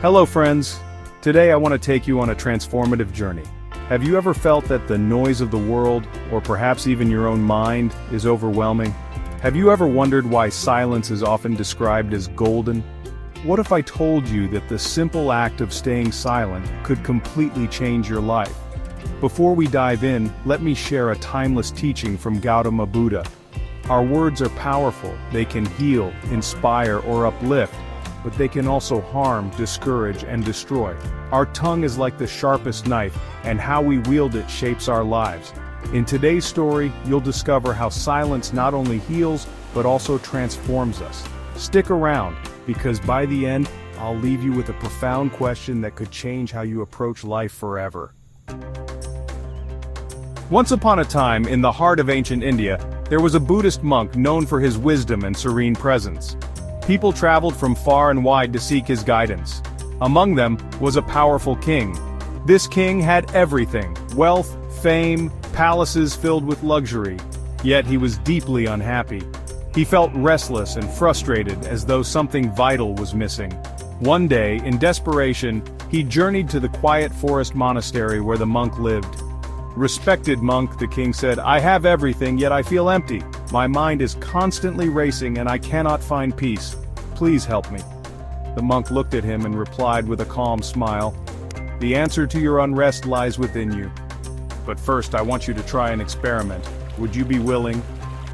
Hello friends! Today I want to take you on a transformative journey. Have you ever felt that the noise of the world, or perhaps even your own mind, is overwhelming? Have you ever wondered why silence is often described as golden? What if I told you that the simple act of staying silent could completely change your life? Before we dive in, let me share a timeless teaching from Gautama Buddha. Our words are powerful, they can heal, inspire, or uplift, but they can also harm, discourage, and destroy. Our tongue is like the sharpest knife, and how we wield it shapes our lives. In today's story, you'll discover how silence not only heals, but also transforms us. Stick around, because by the end, I'll leave you with a profound question that could change how you approach life forever. Once upon a time, in the heart of ancient India, there was a Buddhist monk known for his wisdom and serene presence. People traveled from far and wide to seek his guidance. Among them was a powerful king. This king had everything: wealth, fame, palaces filled with luxury. Yet he was deeply unhappy. He felt restless and frustrated, as though something vital was missing. One day, in desperation, he journeyed to the quiet forest monastery where the monk lived. "Respected monk," the king said, "I have everything, yet I feel empty. My mind is constantly racing and I cannot find peace. Please help me." The monk looked at him and replied with a calm smile, "The answer to your unrest lies within you. But first I want you to try an experiment. Would you be willing?"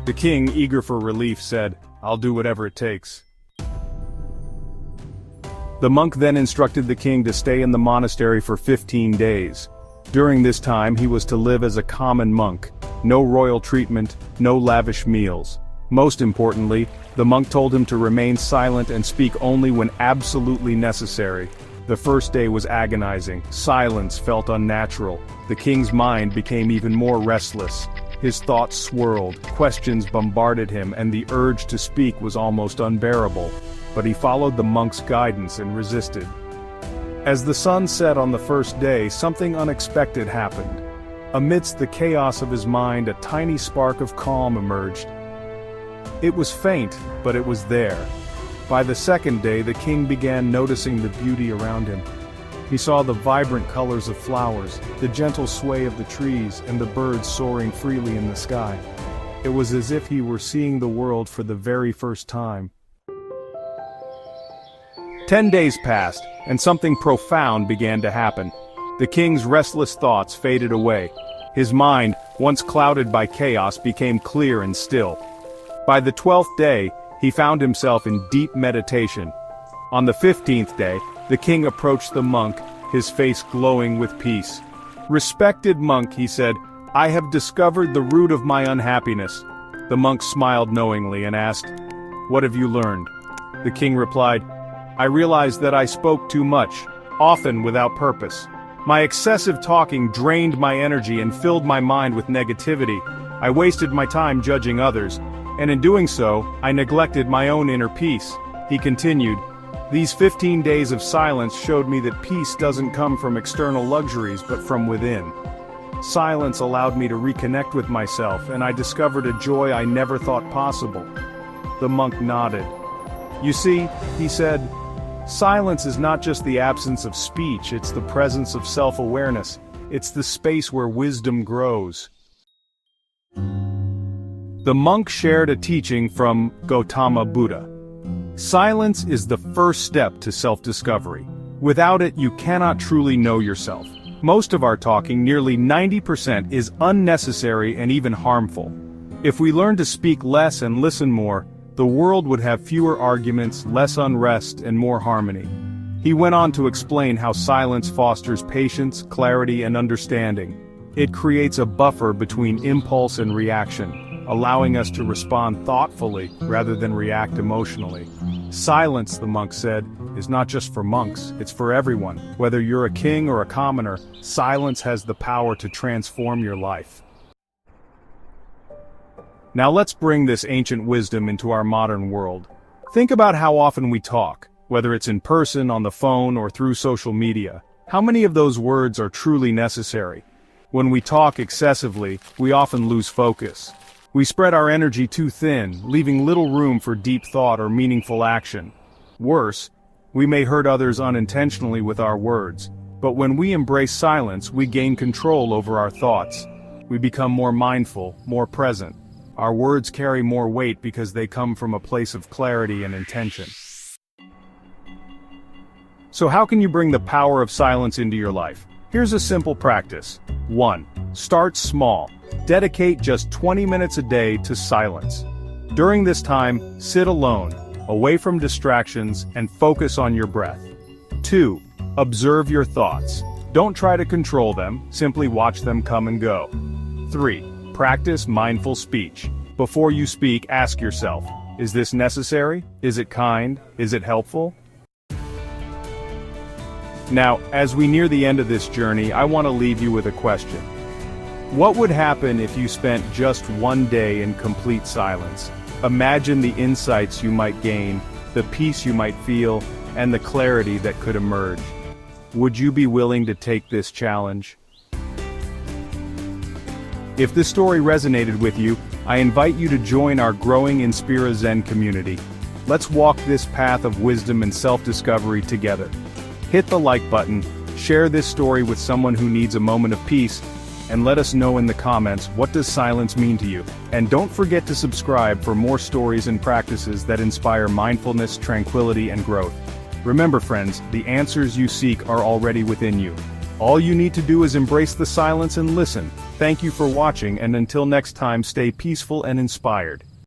The king, eager for relief, said, "I'll do whatever it takes." The monk then instructed the king to stay in the monastery for 15 days. During this time he was to live as a common monk. No royal treatment, no lavish meals. Most importantly, the monk told him to remain silent and speak only when absolutely necessary. The first day was agonizing. Silence felt unnatural. The king's mind became even more restless. His thoughts swirled, questions bombarded him, and the urge to speak was almost unbearable. But he followed the monk's guidance and resisted. As the sun set on the first day, something unexpected happened. Amidst the chaos of his mind, a tiny spark of calm emerged. It was faint, but it was there. By the second day, the king began noticing the beauty around him. He saw the vibrant colors of flowers, the gentle sway of the trees, and the birds soaring freely in the sky. It was as if he were seeing the world for the very first time. 10 days passed, and something profound began to happen. The king's restless thoughts faded away. His mind, once clouded by chaos, became clear and still. By the 12th day, he found himself in deep meditation. On the 15th day, the king approached the monk, his face glowing with peace. "Respected monk," he said, "I have discovered the root of my unhappiness." The monk smiled knowingly and asked, "What have you learned?" The king replied, "I realized that I spoke too much, often without purpose. My excessive talking drained my energy and filled my mind with negativity. I wasted my time judging others, and in doing so, I neglected my own inner peace." He continued, "These 15 days of silence showed me that peace doesn't come from external luxuries but from within. Silence allowed me to reconnect with myself, and I discovered a joy I never thought possible." The monk nodded. "You see," he said, "silence is not just the absence of speech, it's the presence of self-awareness. It's the space where wisdom grows." The monk shared a teaching from Gautama Buddha. Silence is the first step to self-discovery. Without it, you cannot truly know yourself. Most of our talking, nearly 90%, is unnecessary and even harmful. If we learn to speak less and listen more, the world would have fewer arguments, less unrest, and more harmony. He went on to explain how silence fosters patience, clarity, and understanding. It creates a buffer between impulse and reaction, allowing us to respond thoughtfully rather than react emotionally. Silence, the monk said, is not just for monks, it's for everyone. Whether you're a king or a commoner, silence has the power to transform your life. Now let's bring this ancient wisdom into our modern world. Think about how often we talk, whether it's in person, on the phone, or through social media. How many of those words are truly necessary? When we talk excessively, we often lose focus. We spread our energy too thin, leaving little room for deep thought or meaningful action. Worse, We may hurt others unintentionally with our words, but when we embrace silence, we gain control over our thoughts. We become more mindful, more present. Our words carry more weight because they come from a place of clarity and intention. So how can you bring the power of silence into your life? Here's a simple practice. 1. Start small. Dedicate just 20 minutes a day to silence. During this time, sit alone, away from distractions, and focus on your breath. 2. Observe your thoughts. Don't try to control them, simply watch them come and go. 3. Practice mindful speech. Before you speak, ask yourself, is this necessary? Is it kind? Is it helpful? Now, as we near the end of this journey, I want to leave you with a question. What would happen if you spent just one day in complete silence? Imagine the insights you might gain, the peace you might feel, and the clarity that could emerge. Would you be willing to take this challenge? If this story resonated with you, I invite you to join our growing Inspira Zen community. Let's walk this path of wisdom and self-discovery together. Hit the like button, share this story with someone who needs a moment of peace, and let us know in the comments, what does silence mean to you? And don't forget to subscribe for more stories and practices that inspire mindfulness, tranquility, and growth. Remember friends, the answers you seek are already within you. All you need to do is embrace the silence and listen. Thank you for watching, and until next time, stay peaceful and inspired.